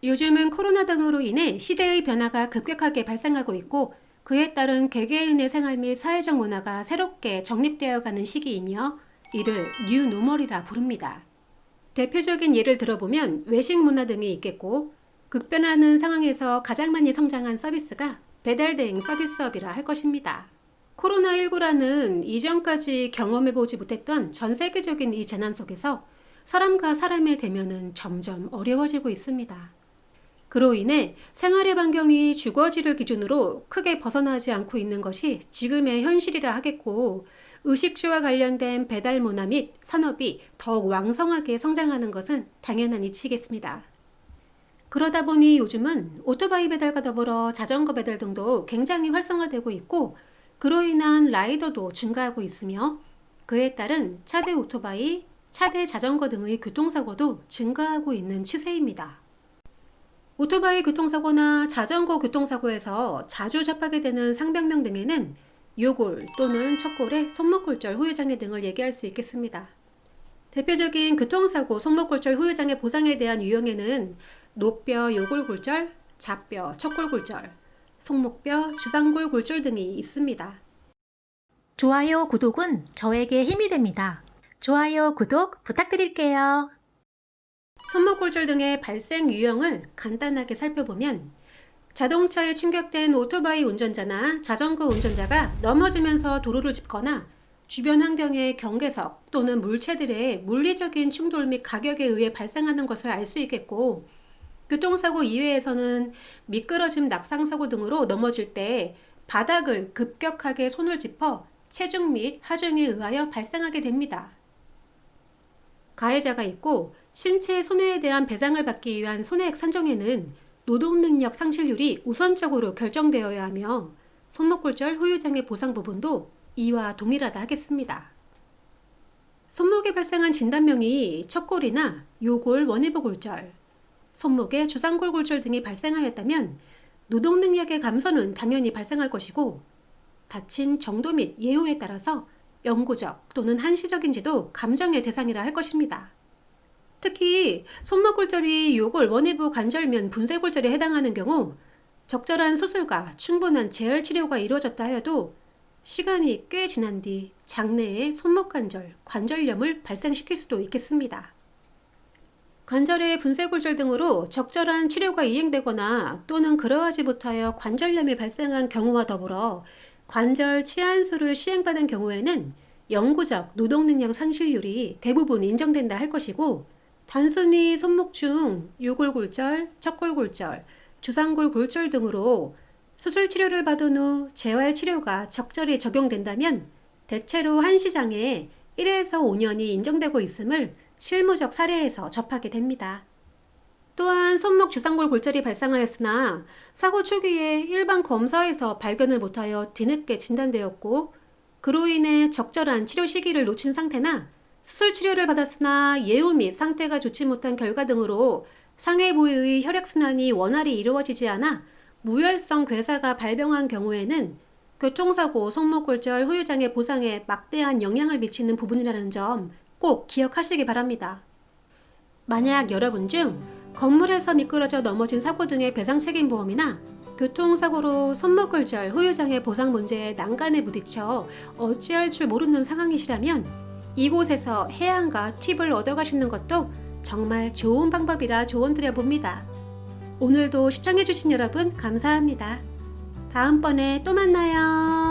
요즘은 코로나 등으로 인해 시대의 변화가 급격하게 발생하고 있고 그에 따른 개개인의 생활 및 사회적 문화가 새롭게 정립되어가는 시기이며 이를 뉴노멀이라 부릅니다. 대표적인 예를 들어보면 외식 문화 등이 있겠고 급변하는 상황에서 가장 많이 성장한 서비스가 배달 대행 서비스업이라 할 것입니다. 코로나19라는 이전까지 경험해보지 못했던 전 세계적인 이 재난 속에서 사람과 사람의 대면은 점점 어려워지고 있습니다. 그로 인해 생활의 반경이 주거지를 기준으로 크게 벗어나지 않고 있는 것이 지금의 현실이라 하겠고 의식주와 관련된 배달 문화 및 산업이 더욱 왕성하게 성장하는 것은 당연한 이치겠습니다. 그러다 보니 요즘은 오토바이 배달과 더불어 자전거 배달 등도 굉장히 활성화되고 있고 그로 인한 라이더도 증가하고 있으며 그에 따른 차대 오토바이, 차대 자전거 등의 교통사고도 증가하고 있는 추세입니다. 오토바이 교통사고나 자전거 교통사고에서 자주 접하게 되는 상병명 등에는 요골 또는 척골의 손목골절 후유장애 등을 얘기할 수 있겠습니다. 대표적인 교통사고 손목골절 후유장애 보상에 대한 유형에는 노뼈 요골골절, 좌뼈 척골골절, 손목뼈 주상골골절 등이 있습니다. 좋아요, 구독은 저에게 힘이 됩니다. 좋아요, 구독 부탁드릴게요. 손목골절 등의 발생 유형을 간단하게 살펴보면 자동차에 충격된 오토바이 운전자나 자전거 운전자가 넘어지면서 도로를 짚거나 주변 환경의 경계석 또는 물체들의 물리적인 충돌 및 가격에 의해 발생하는 것을 알 수 있겠고 교통사고 이외에서는 미끄러짐 낙상사고 등으로 넘어질 때 바닥을 급격하게 손을 짚어 체중 및 하중에 의하여 발생하게 됩니다. 가해자가 있고 신체 손해에 대한 배상을 받기 위한 손해액 산정에는 노동능력 상실률이 우선적으로 결정되어야 하며 손목골절 후유장애 보상 부분도 이와 동일하다 하겠습니다. 손목에 발생한 진단명이 척골이나 요골 원위부 골절, 손목에 주상골 골절 등이 발생하였다면 노동능력의 감소는 당연히 발생할 것이고 다친 정도 및 예후에 따라서 영구적 또는 한시적인지도 감정의 대상이라 할 것입니다. 특히 손목골절이 요골 원위부 관절면 분쇄골절에 해당하는 경우 적절한 수술과 충분한 재활 치료가 이루어졌다 하여도 시간이 꽤 지난 뒤 장내에 손목관절, 관절염을 발생시킬 수도 있겠습니다. 관절의 분쇄골절 등으로 적절한 치료가 이행되거나 또는 그러하지 못하여 관절염이 발생한 경우와 더불어 관절 치안수를 시행받은 경우에는 영구적 노동능력 상실률이 대부분 인정된다 할 것이고 단순히 손목 중 요골골절, 척골골절, 주상골골절 등으로 수술 치료를 받은 후 재활 치료가 적절히 적용된다면 대체로 한시장에 1에서 5년이 인정되고 있음을 실무적 사례에서 접하게 됩니다. 또한 손목 주상골 골절이 발생하였으나 사고 초기에 일반 검사에서 발견을 못하여 뒤늦게 진단되었고 그로 인해 적절한 치료 시기를 놓친 상태나 수술 치료를 받았으나 예후 및 상태가 좋지 못한 결과 등으로 상해 부위의 혈액순환이 원활히 이루어지지 않아 무혈성 괴사가 발병한 경우에는 교통사고 손목골절 후유장애 보상에 막대한 영향을 미치는 부분이라는 점 꼭 기억하시기 바랍니다. 만약 여러분 중 건물에서 미끄러져 넘어진 사고 등의 배상책임보험이나 교통사고로 손목골절 후유장애 보상 문제에 난간에 부딪혀 어찌할 줄 모르는 상황이시라면 이곳에서 해안과 팁을 얻어가시는 것도 정말 좋은 방법이라 조언드려봅니다. 오늘도 시청해주신 여러분 감사합니다. 다음번에 또 만나요.